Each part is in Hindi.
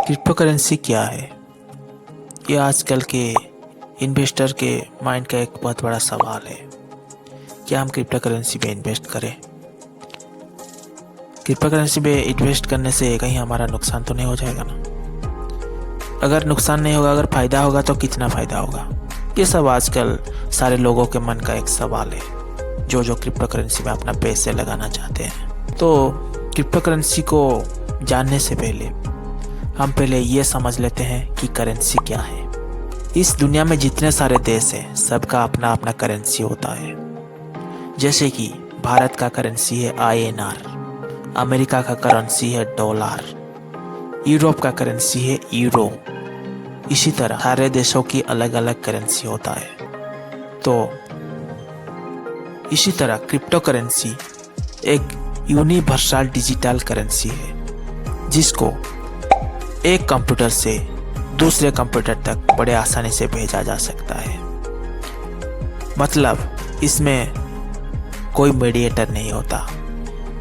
क्रिप्टो करेंसी क्या है? ये आजकल के इन्वेस्टर के माइंड का एक बहुत बड़ा सवाल है। क्या हम क्रिप्टो करेंसी में इन्वेस्ट करें? क्रिप्टो करेंसी में इन्वेस्ट करने से कहीं हमारा नुकसान तो नहीं हो जाएगा ना? अगर नुकसान नहीं होगा, अगर फ़ायदा होगा तो कितना फ़ायदा होगा? ये सब आजकल सारे लोगों के मन का एक सवाल है, जो क्रिप्टो करेंसी में अपना पैसे लगाना चाहते हैं। तो क्रिप्टो करेंसी को जानने से पहले हम पहले ये समझ लेते हैं कि करेंसी क्या है। इस दुनिया में जितने सारे देश हैं, सबका अपना अपना करेंसी होता है। जैसे कि भारत का करेंसी है INR, अमेरिका का करेंसी है डॉलर, यूरोप का करेंसी है यूरो। इसी तरह सारे देशों की अलग अलग करेंसी होता है। तो इसी तरह क्रिप्टो करेंसी एक यूनिवर्सल डिजिटल करेंसी है, जिसको एक कंप्यूटर से दूसरे कंप्यूटर तक बड़े आसानी से भेजा जा सकता है। मतलब इसमें कोई मीडिएटर नहीं होता,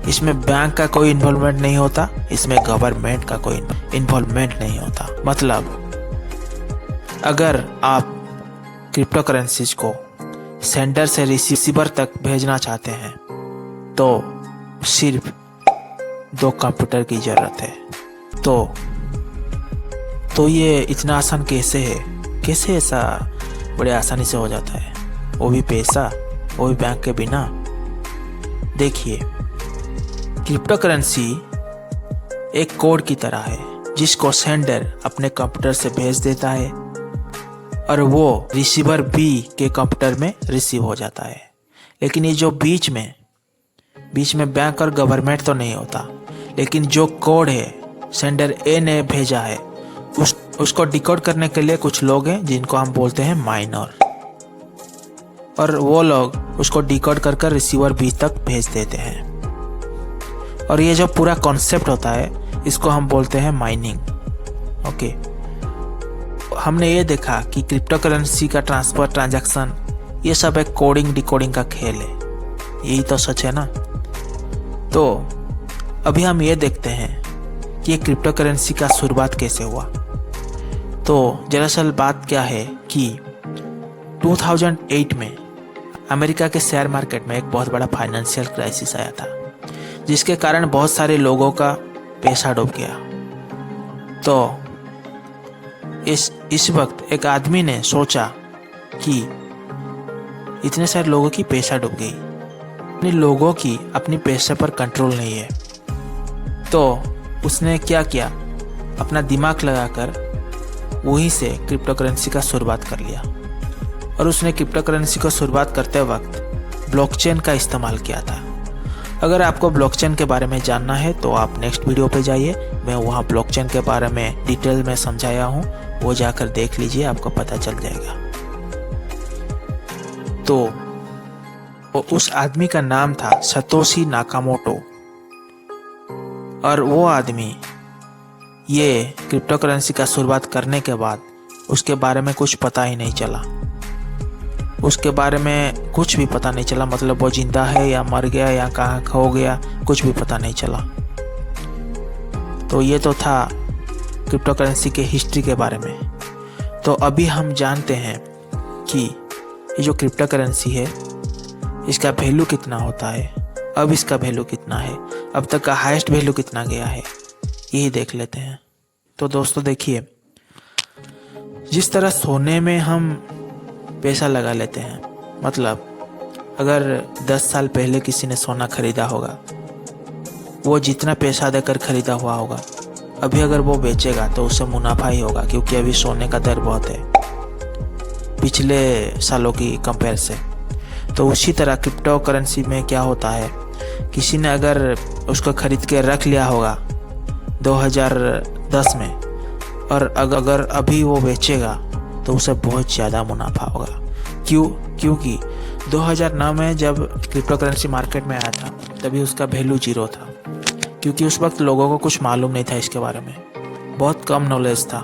इसमें बैंक का कोई इन्वॉल्वमेंट नहीं होता, इसमें गवर्नमेंट का कोई इन्वॉल्वमेंट नहीं होता। मतलब अगर आप क्रिप्टो करेंसीज को सेंडर से रिसीवर तक भेजना चाहते हैं तो सिर्फ 2 कंप्यूटर की ज़रूरत है। तो ये इतना आसान कैसे है? कैसे ऐसा बड़े आसानी से हो जाता है? वो भी पैसा, वो भी बैंक के बिना। देखिए, क्रिप्टो करेंसी एक कोड की तरह है, जिसको सेंडर अपने कंप्यूटर से भेज देता है और वो रिसीवर भी के कंप्यूटर में रिसीव हो जाता है। लेकिन ये जो बीच में बैंक और गवर्नमेंट तो नहीं होता, लेकिन जो कोड है सेंडर ए ने भेजा है उसको डिकोड करने के लिए कुछ लोग हैं जिनको हम बोलते हैं माइनर, और वो लोग उसको डिकोड कर रिसीवर बी तक भेज देते हैं। और ये जो पूरा कॉन्सेप्ट होता है, इसको हम बोलते हैं माइनिंग। ओके, हमने ये देखा कि क्रिप्टो करेंसी का ट्रांसफर, ट्रांजैक्शन, ये सब एक कोडिंग डिकोडिंग का खेल है। यही तो सच है ना? तो अभी हम ये देखते हैं कि ये क्रिप्टो करेंसी का शुरुआत कैसे हुआ। तो दरअसल बात क्या है कि 2008 में अमेरिका के शेयर मार्केट में एक बहुत बड़ा फाइनेंशियल क्राइसिस आया था, जिसके कारण बहुत सारे लोगों का पैसा डूब गया। तो इस वक्त एक आदमी ने सोचा कि इतने सारे लोगों की पैसा डूब गई, अपने लोगों की अपनी पैसे पर कंट्रोल नहीं है। तो उसने क्या किया, अपना दिमाग लगाकर वहीं से क्रिप्टो करेंसी का शुरुआत कर लिया। और उसने क्रिप्टो करेंसी को शुरुआत करते वक्त ब्लॉकचेन का इस्तेमाल किया था। अगर आपको ब्लॉकचेन के बारे में जानना है तो आप नेक्स्ट वीडियो पे जाइए, मैं वहाँ ब्लॉकचेन के बारे में डिटेल में समझाया हूँ, वो जाकर देख लीजिए, आपको पता चल जाएगा। तो उस आदमी का नाम था सतोशी नाकामोटो, और वो आदमी ये क्रिप्टो करेंसी का शुरुआत करने के बाद उसके बारे में कुछ पता ही नहीं चला। उसके बारे में कुछ भी पता नहीं चला, मतलब वो जिंदा है या मर गया या कहाँ खो गया, कुछ भी पता नहीं चला। तो ये तो था क्रिप्टो करेंसी के हिस्ट्री के बारे में। तो अभी हम जानते हैं कि ये जो क्रिप्टो करेंसी है, इसका वैल्यू कितना होता है, अब इसका वैल्यू कितना है, अब तक का हाईएस्ट वैल्यू कितना गया है, यही देख लेते हैं। तो दोस्तों देखिए, जिस तरह सोने में हम पैसा लगा लेते हैं, मतलब अगर 10 साल पहले किसी ने सोना खरीदा होगा, वो जितना पैसा देकर खरीदा हुआ होगा, अभी अगर वो बेचेगा तो उससे मुनाफा ही होगा, क्योंकि अभी सोने का दर बहुत है पिछले सालों की कंपेयर से। तो उसी तरह क्रिप्टो करेंसी में क्या होता है, किसी ने अगर उसको खरीद के रख लिया होगा 2010 में, और अगर अभी वो बेचेगा तो उसे बहुत ज़्यादा मुनाफा होगा। क्योंकि 2009 में जब क्रिप्टो करेंसी मार्केट में आया था, तभी उसका वैल्यू 0 था, क्योंकि उस वक्त लोगों को कुछ मालूम नहीं था इसके बारे में, बहुत कम नॉलेज था।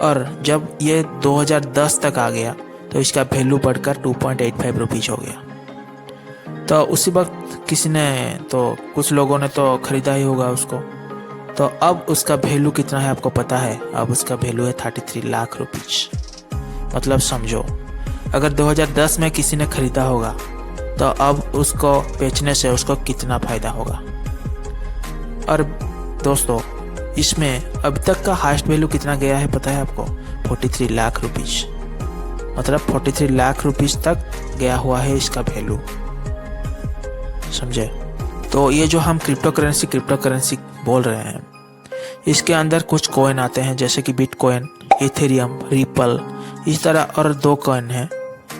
और जब ये 2010 तक आ गया तो इसका वैल्यू बढ़कर 2.85 रुपीज़ हो गया। तो उसी वक्त किसी ने तो कुछ लोगों ने तो ख़रीदा ही होगा उसको। तो अब उसका वैल्यू कितना है आपको पता है? अब उसका वैल्यू है 33 लाख रुपीज। मतलब समझो, अगर 2010 में किसी ने खरीदा होगा तो अब उसको बेचने से उसको कितना फायदा होगा। और दोस्तों, इसमें अब तक का हाईएस्ट वैल्यू कितना गया है पता है आपको? 43 लाख रुपीज। मतलब 43 लाख रुपीज तक गया हुआ है इसका वैल्यू, समझे? तो ये जो हम क्रिप्टो करेंसी बोल रहे हैं, इसके अंदर कुछ कॉइन आते हैं जैसे कि बिटकॉइन, इथेरियम, रिपल, इस तरह और 2 कॉइन हैं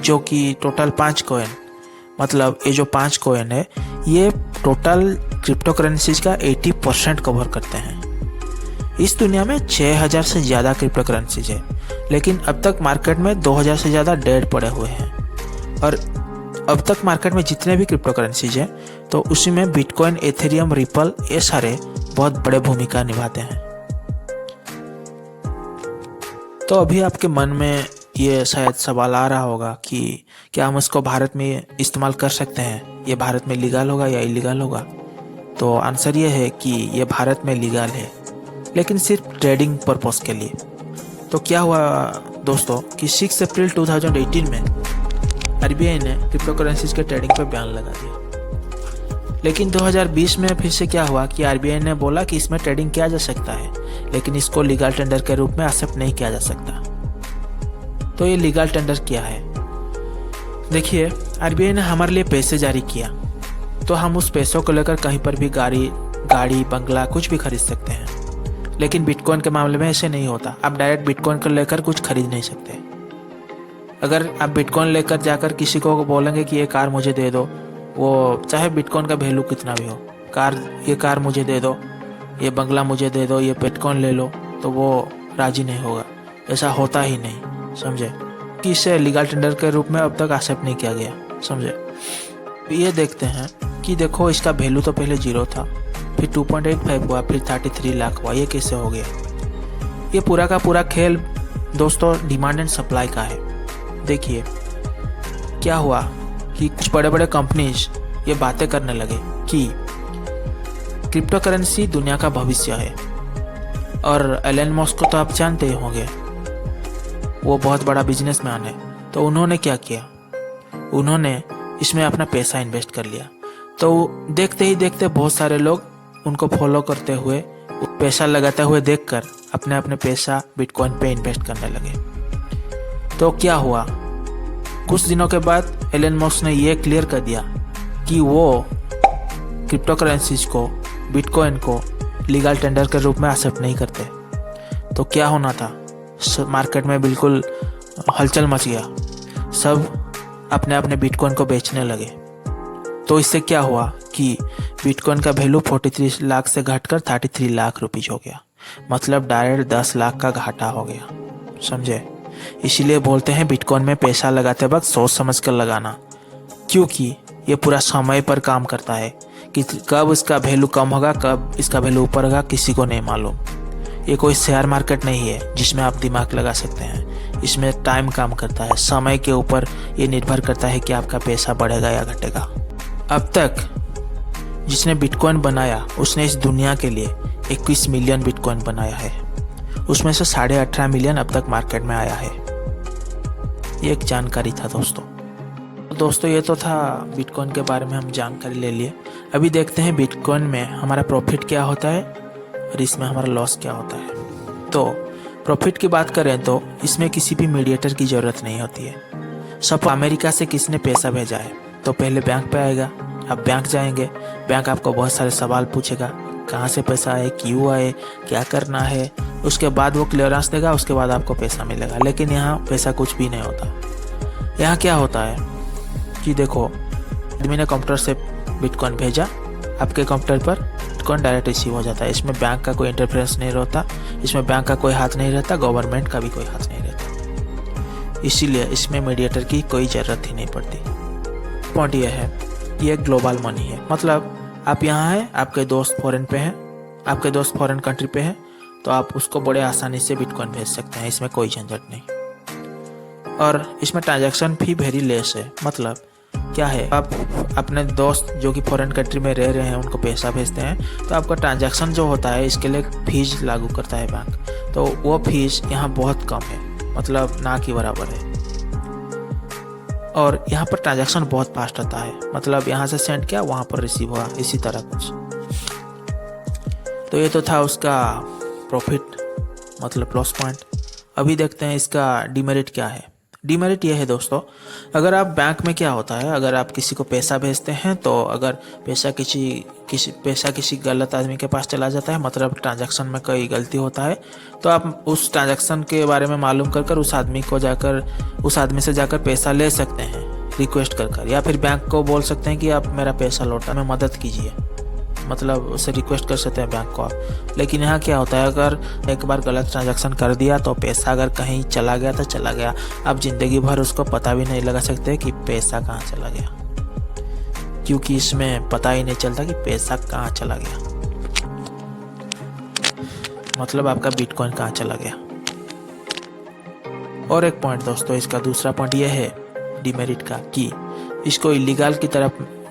जो कि टोटल 5 कॉइन। मतलब ये जो 5 कॉइन है ये टोटल क्रिप्टो करेंसीज का 80% कवर करते हैं। इस दुनिया में 6000 से ज़्यादा क्रिप्टो करेंसीज है, लेकिन अब तक मार्केट में 2000 से ज़्यादा डेड पड़े हुए हैं। और अब तक मार्केट में जितने भी क्रिप्टो करेंसीज हैं तो उसी में बिटकॉइन, एथेरियम, रिपल ये सारे बहुत बड़े भूमिका निभाते हैं। तो अभी आपके मन में ये शायद सवाल आ रहा होगा कि क्या हम इसको भारत में इस्तेमाल कर सकते हैं? ये भारत में लीगल होगा या इलीगल होगा? तो आंसर ये है कि ये भारत में लीगल है, लेकिन सिर्फ ट्रेडिंग पर्पस के लिए। तो क्या हुआ दोस्तों कि 6 अप्रैल 2018 में आरबीआई ने क्रिप्टो करेंसीज के ट्रेडिंग पर बैन लगा दिया। लेकिन 2020 में फिर से क्या हुआ कि आरबीआई ने बोला कि इसमें ट्रेडिंग किया जा सकता है, लेकिन इसको लीगल टेंडर के रूप में एक्सेप्ट नहीं किया जा सकता। तो ये लीगल टेंडर क्या है? देखिए, आरबीआई ने हमारे लिए पैसे जारी किया तो हम उस पैसों को लेकर कहीं पर भी गाड़ी, बंगला कुछ भी खरीद सकते हैं। लेकिन बिटकॉइन के मामले में ऐसे नहीं होता। आप डायरेक्ट बिटकॉइन को लेकर कुछ खरीद नहीं सकते। अगर आप बिटकॉइन लेकर जाकर किसी को बोलेंगे कि ये कार मुझे दे दो, वो चाहे बिटकॉइन का वैल्यू कितना भी हो, ये कार मुझे दे दो, ये बंगला मुझे दे दो, ये बिटकॉइन ले लो, तो वो राजी नहीं होगा। ऐसा होता ही नहीं, समझे? कि इसे लीगल टेंडर के रूप में अब तक एक्सेप्ट नहीं किया गया, समझे? ये देखते हैं कि देखो, इसका वैल्यू तो पहले 0 था, फिर 2.85 हुआ, फिर 33 लाख हुआ। ये कैसे हो गया? ये पूरा का पूरा खेल दोस्तों डिमांड एंड सप्लाई का है। देखिए क्या हुआ कि कुछ बड़े बड़े कंपनीज ये बातें करने लगे कि क्रिप्टो करेंसी दुनिया का भविष्य है। और एलन मस्क को तो आप जानते ही होंगे, वो बहुत बड़ा बिजनेसमैन है। तो उन्होंने क्या किया? उन्होंने इसमें अपना पैसा इन्वेस्ट कर लिया। तो देखते ही देखते बहुत सारे लोग उनको फॉलो करते हुए, पैसा लगाते हुए देखकर अपने अपने पैसा बिटकॉइन पे इन्वेस्ट करने लगे। तो क्या हुआ? कुछ दिनों के बाद एलन मस्क ने ये क्लियर कर दिया कि वो क्रिप्टो करेंसीज को, बिटकॉइन को लीगल टेंडर के रूप में एक्सेप्ट नहीं करते। तो क्या होना था? मार्केट में बिल्कुल हलचल मच गया। सब अपने अपने बिटकॉइन को बेचने लगे। तो इससे क्या हुआ कि बिटकॉइन का वैल्यू 43 लाख से घटकर 33 लाख रुपीज हो गया। मतलब डायरेक्ट 10 लाख का घाटा हो गया, समझे? इसीलिए बोलते हैं बिटकॉइन में पैसा लगाते वक्त सोच समझ कर लगाना, क्योंकि ये पूरा समय पर काम करता है कि कब इसका वैल्यू कम होगा, कब इसका वैल्यू ऊपर होगा, किसी को नहीं मालूम। ये कोई शेयर मार्केट नहीं है जिसमें आप दिमाग लगा सकते हैं। इसमें टाइम काम करता है, समय के ऊपर ये निर्भर करता है कि आपका पैसा बढ़ेगा या घटेगा। अब तक जिसने बिटकॉइन बनाया उसने इस दुनिया के लिए 21 मिलियन बिटकॉइन बनाया है। उसमें से 18.5 मिलियन अब तक मार्केट में आया है। ये एक जानकारी था दोस्तों, ये तो था बिटकॉइन के बारे में हम जानकारी ले लिए। अभी देखते हैं बिटकॉइन में हमारा प्रॉफिट क्या होता है और इसमें हमारा लॉस क्या होता है। तो प्रॉफिट की बात करें तो इसमें किसी भी मीडिएटर की ज़रूरत नहीं होती है। सब अमेरिका से किसी ने पैसा भेजा है तो पहले बैंक पे आएगा। आप बैंक जाएंगे, बैंक आपको बहुत सारे सवाल पूछेगा, कहाँ से पैसा आए, क्यों आए, क्या करना है। उसके बाद वो क्लियरेंस देगा, उसके बाद आपको पैसा मिलेगा। लेकिन यहाँ पैसा कुछ भी नहीं होता। यहाँ क्या होता है कि देखो, आदमी ने कंप्यूटर से बिटकॉइन भेजा, आपके कंप्यूटर पर बिटकॉइन डायरेक्ट रिसीव हो जाता है। इसमें बैंक का कोई इंटरफेरेंस नहीं रहता, इसमें बैंक का कोई हाथ नहीं रहता, गवर्नमेंट का भी कोई हाथ नहीं रहता। इसीलिए इसमें मीडिएटर की कोई ज़रूरत ही नहीं पड़ती। पॉइंट ये है, ये ग्लोबल मनी है। मतलब आप यहाँ हैं, आपके दोस्त फॉरेन पे हैं, आपके दोस्त फॉरेन कंट्री पे हैं, तो आप उसको बड़े आसानी से बिटकॉइन भेज सकते हैं। इसमें कोई झंझट नहीं। और इसमें ट्रांजैक्शन फी वेरी लेस है। मतलब क्या है, आप अपने दोस्त जो कि फॉरेन कंट्री में रह रहे हैं उनको पैसा भेजते हैं तो आपका ट्रांजैक्शन जो होता है इसके लिए फीस लागू करता है बैंक। तो वो फीस यहाँ बहुत कम है, मतलब ना के बराबर है। और यहाँ पर ट्रांजैक्शन बहुत फास्ट होता है, मतलब यहाँ से सेंड किया वहाँ पर रिसीव हुआ, इसी तरह कुछ। तो ये तो था उसका प्रॉफिट मतलब प्लस पॉइंट। अभी देखते हैं इसका डिमेरिट क्या है। डिमेरिट ये है दोस्तों, अगर आप बैंक में क्या होता है, अगर आप किसी को पैसा भेजते हैं तो अगर पैसा किसी गलत आदमी के पास चला जाता है, मतलब ट्रांजैक्शन में कोई गलती होता है, तो आप उस ट्रांजैक्शन के बारे में मालूम कर उस आदमी से जाकर पैसा ले सकते हैं रिक्वेस्ट कर, या फिर बैंक को बोल सकते हैं कि आप मेरा पैसा लौटा में मदद कीजिए, मतलब उसे रिक्वेस्ट कर सकते हैं बैंक को आप। लेकिन यहाँ क्या होता है, अगर एक बार गलत ट्रांजैक्शन कर दिया तो पैसा अगर कहीं चला गया तो चला गया, आप ज़िंदगी भर उसको पता भी नहीं लगा सकते कि पैसा कहाँ चला गया, क्योंकि इसमें पता ही नहीं चलता कि पैसा कहाँ चला गया, मतलब आपका बिटकॉइन कहाँ चला गया। और एक पॉइंट दोस्तों, इसका दूसरा पॉइंट यह है डिमेरिट का कि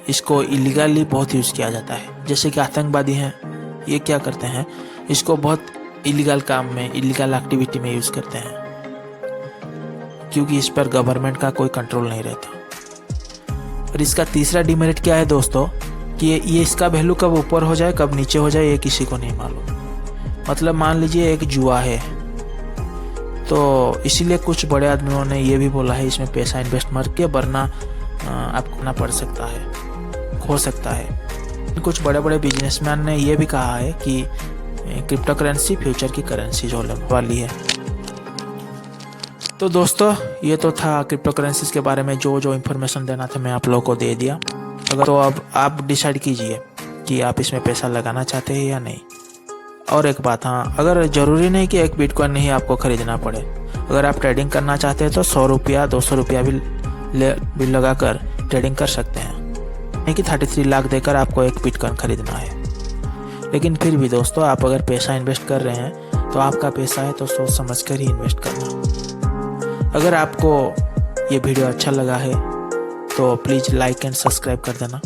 इसको इलीगली बहुत यूज़ किया जाता है। जैसे कि आतंकवादी हैं, ये क्या करते हैं, इसको बहुत इलीगल काम में, इलीगल एक्टिविटी में यूज़ करते हैं, क्योंकि इस पर गवर्नमेंट का कोई कंट्रोल नहीं रहता। और इसका तीसरा डिमेरिट क्या है दोस्तों, कि ये इसका वैल्यू कब ऊपर हो जाए कब नीचे हो जाए ये किसी को नहीं मालूम। मतलब मान लीजिए एक जुआ है, तो इसीलिए कुछ बड़े आदमियों ने ये भी बोला है इसमें पैसा इन्वेस्ट मत किए, वरना आपको ना पड़ सकता है, हो सकता है। कुछ बड़े बड़े बिजनेसमैन ने यह भी कहा है कि क्रिप्टो करेंसी फ्यूचर की करेंसी जो होने वाली है। तो दोस्तों ये तो था क्रिप्टो करेंसीज के बारे में जो इन्फॉर्मेशन देना था मैं आप लोगों को दे दिया। अगर तो अब आप डिसाइड कीजिए कि आप इसमें पैसा लगाना चाहते हैं या नहीं। और एक बात, हाँ, अगर ज़रूरी नहीं कि एक बिटकॉइन ही आपको ख़रीदना पड़े। अगर आप ट्रेडिंग करना चाहते हैं तो 100 रुपया 200 रुपया भी लगा कर ट्रेडिंग कर सकते हैं, नहीं कि 33 लाख देकर आपको एक बिटकॉइन खरीदना है। लेकिन फिर भी दोस्तों, आप अगर पैसा इन्वेस्ट कर रहे हैं तो आपका पैसा है तो सोच समझ कर ही इन्वेस्ट करना। अगर आपको ये वीडियो अच्छा लगा है तो प्लीज़ लाइक एंड सब्सक्राइब कर देना।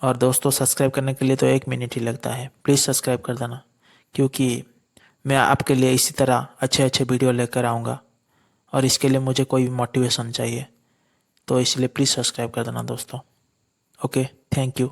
और दोस्तों सब्सक्राइब करने के लिए तो 1 मिनट ही लगता है, प्लीज़ सब्सक्राइब कर देना, क्योंकि मैं आपके लिए इसी तरह अच्छे अच्छे वीडियो लेकर आऊँगा और इसके लिए मुझे कोई भी मोटिवेशन चाहिए, तो इसलिए प्लीज़ सब्सक्राइब कर देना दोस्तों। Okay, thank you.